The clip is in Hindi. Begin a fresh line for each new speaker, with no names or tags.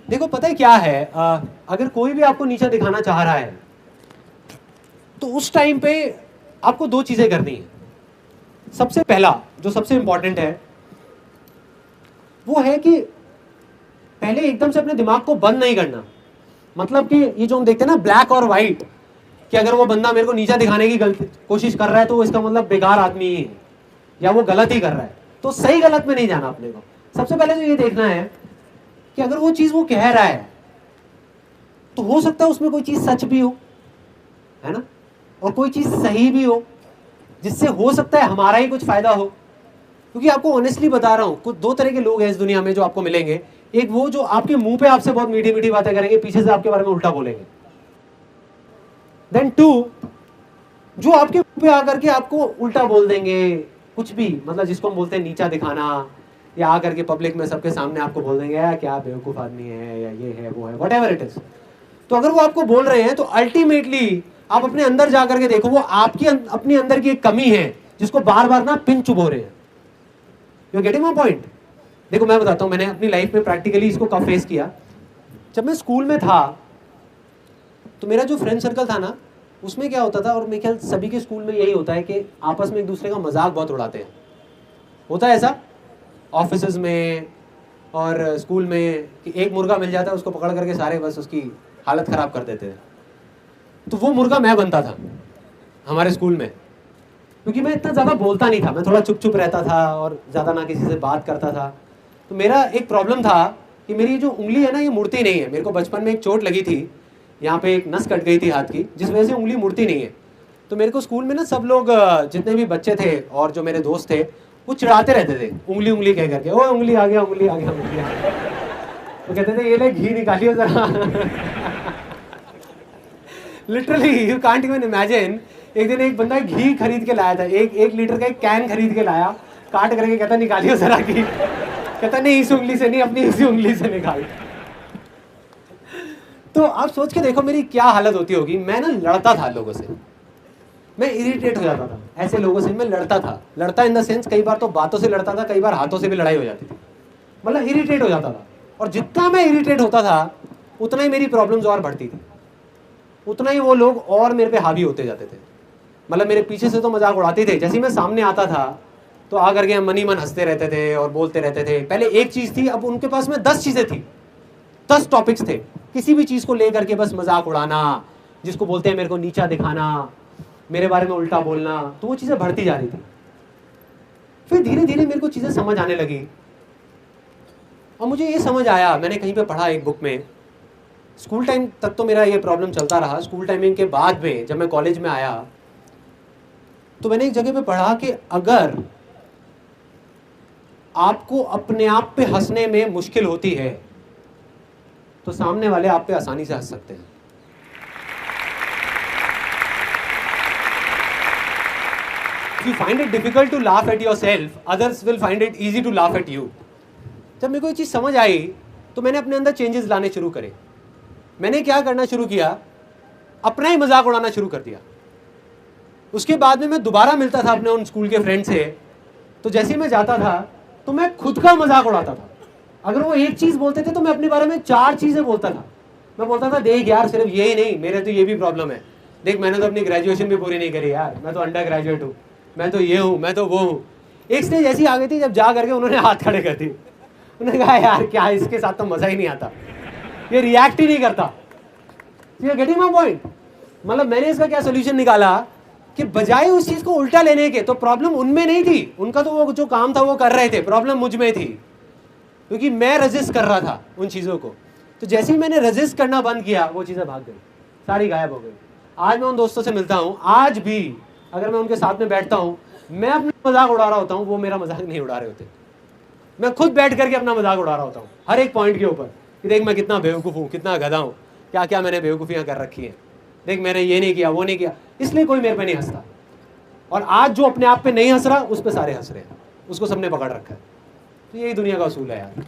देखो पता है क्या है, अगर कोई भी आपको नीचा दिखाना चाह रहा है तो उस टाइम पे आपको दो चीजें करनी है। सबसे पहला जो सबसे इंपॉर्टेंट है वो है कि पहले एकदम से अपने दिमाग को बंद नहीं करना। मतलब कि ये जो हम देखते हैं ना ब्लैक और व्हाइट, कि अगर वो बंदा मेरे को नीचा दिखाने की कोशिश कर रहा है तो इसका मतलब बेकार आदमी ही है या वो गलत ही कर रहा है। तो सही गलत में नहीं जाना अपने को। सबसे पहले तो ये देखना है कि अगर वो चीज वो कह रहा है तो हो सकता है उसमें कोई चीज सच भी हो, है ना, और कोई चीज सही भी हो जिससे हो सकता है हमारा ही कुछ फायदा हो। क्योंकि आपको ऑनेस्टली बता रहा हूं, कुछ दो तरह के लोग हैं इस दुनिया में जो आपको मिलेंगे। एक वो जो आपके मुंह पे आपसे बहुत मीठी मीठी बातें करेंगे, पीछे से आपके बारे में उल्टा बोलेंगे। देन टू, जो आपके मुंह पे आकर के आपको उल्टा बोल देंगे कुछ भी, मतलब जिसको हम बोलते हैं नीचा दिखाना, या आकर के पब्लिक में सबके सामने आपको बोल देंगे यार क्या बेवकूफ आदमी है, या ये है वो है, व्हाटएवर इट इज। तो अगर वो आपको बोल रहे हैं तो अल्टीमेटली आप अपने अंदर जाकर के देखो, वो आपकी अपनी अंदर की एक कमी है जिसको बार बार ना पिन चुभो रहे हैं। You are getting my point? देखो मैं बताता हूं, मैंने अपनी लाइफ में प्रैक्टिकली इसको कब फेस किया। जब मैं स्कूल में था तो मेरा जो फ्रेंड सर्कल था ना, उसमें क्या होता था, और मेरे ख्याल सभी के स्कूल में यही होता है कि आपस में एक दूसरे का मजाक बहुत उड़ाते हैं। होता है ऐसा ऑफिस में और स्कूल में कि एक मुर्गा मिल जाता है, उसको पकड़ करके सारे बस उसकी हालत खराब कर देते हैं। तो वो मुर्गा मैं बनता था हमारे स्कूल में, क्योंकि मैं इतना ज़्यादा बोलता नहीं था, मैं थोड़ा चुप चुप रहता था और ज़्यादा ना किसी से बात करता था। तो मेरा एक प्रॉब्लम था कि मेरी जो उंगली है ना ये मुड़ती नहीं है। मेरे को बचपन में एक चोट लगी थी, यहाँ पे एक नस कट गई थी हाथ की, जिस वजह से उंगली मुड़ती नहीं है। तो मेरे को स्कूल में ना सब लोग, जितने भी बच्चे थे और जो मेरे दोस्त थे, वो चिढ़ाते रहते थे उंगली उंगली कह करके, ओ उंगली आ गया उंगली आ गया उंगली आ गया। तो कहते थे ये ले घी निकालियो जरा। Literally you can't even imagine. एक दिन एक बंदा घी खरीद के लाया था, एक लीटर का एक कैन खरीद के लाया, काट करके कहता निकालियो जरा घी। कहता नहीं इस उंगली से नहीं, अपनी इसी उंगली से निकाल। तो आप सोच के देखो मेरी क्या हालत होती होगी। मैं ना लड़ता था लोगों से, मैं इरिटेट हो जाता था ऐसे लोगों से। मैं लड़ता था, लड़ता इन द सेंस कई बार तो बातों से लड़ता था, कई बार हाथों से भी लड़ाई हो जाती थी। मतलब इरिटेट हो जाता था, और जितना मैं इरिटेट होता था उतना ही मेरी प्रॉब्लम्स और बढ़ती थी, उतना ही वो लोग और मेरे पे हावी होते जाते थे। मतलब मेरे पीछे से तो मजाक उड़ाते थे, जैसे ही मैं सामने आता था तो आकर के मन ही मन हंसते रहते थे और बोलते रहते थे। पहले एक चीज़ थी, अब उनके पास में 10 चीज़ें थी, 10 टॉपिक्स थे, किसी भी चीज़ को लेकर के बस मजाक उड़ाना, जिसको बोलते हैं मेरे को नीचा दिखाना, मेरे बारे में उल्टा बोलना। तो वो चीज़ें बढ़ती जा रही थी। फिर धीरे धीरे मेरे को चीज़ें समझ आने लगी, और मुझे ये समझ आया, मैंने कहीं पे पढ़ा एक बुक में। स्कूल टाइम तक तो मेरा ये प्रॉब्लम चलता रहा। स्कूल टाइमिंग के बाद में जब मैं कॉलेज में आया तो मैंने एक जगह पे पढ़ा कि अगर आपको अपने आप पे हंसने में मुश्किल होती है तो सामने वाले आप पे आसानी से हंस सकते हैं। If you find it difficult to laugh at yourself, others will find it easy to laugh at you. जब मेरे को ये चीज़ समझ आई तो मैंने अपने अंदर चेंजेस लाने शुरू करे। मैंने क्या करना शुरू किया, अपना ही मजाक उड़ाना शुरू कर दिया। उसके बाद में मैं दोबारा मिलता था अपने उन स्कूल के फ्रेंड से, तो जैसे ही मैं जाता था तो मैं खुद का मजाक उड़ाता था। अगर वो एक चीज़ बोलते थे तो मैं अपने बारे में 4 चीज़ें बोलता था। मैं बोलता था देख यार सिर्फ यही नहीं, मेरे तो ये भी प्रॉब्लम है, देख मैंने तो अपनी ग्रेजुएशन भी पूरी नहीं करी यार, मैं तो अंडर ग्रेजुएट हूँ, मैं तो ये हूँ, मैं तो वो हूँ। एक स्टेज ऐसी आ गई थी जब जा करके उन्होंने हाथ खड़े कर दिए। उन्होंने कहा यार क्या इसके साथ तो मज़ा ही नहीं आता, ये रिएक्ट ही नहीं करता। Getting my point? मतलब मैंने इसका क्या सोल्यूशन निकाला कि बजाय उस चीज़ को उल्टा लेने के, तो प्रॉब्लम उनमें नहीं थी, उनका तो वो जो काम था वो कर रहे थे, प्रॉब्लम मुझ में थी, क्योंकि मैं रेजिस्ट कर रहा था उन चीज़ों को। तो जैसे ही मैंने रेजिस्ट करना बंद किया वो चीज़ें भाग गई, सारी गायब हो गई। आज मैं उन दोस्तों से मिलता हूँ, आज भी अगर मैं उनके साथ में बैठता हूँ, मैं अपना मजाक उड़ा रहा होता हूँ, वो मेरा मजाक नहीं उड़ा रहे होते। मैं खुद बैठ करके अपना मजाक उड़ा रहा होता हूँ हर एक पॉइंट के ऊपर कि देख मैं कितना बेवकूफ़ हूँ, कितना गधा हूँ, क्या क्या मैंने बेवकूफ़ियाँ कर रखी हैं, देख मैंने ये नहीं किया वो नहीं किया, इसलिए कोई मेरे पे नहीं हंसता। और आज जो अपने आप पे नहीं हंस रहा उस पे सारे हंस रहे हैं, उसको सबने पकड़ रखा है। तो यही दुनिया का असूल है यार।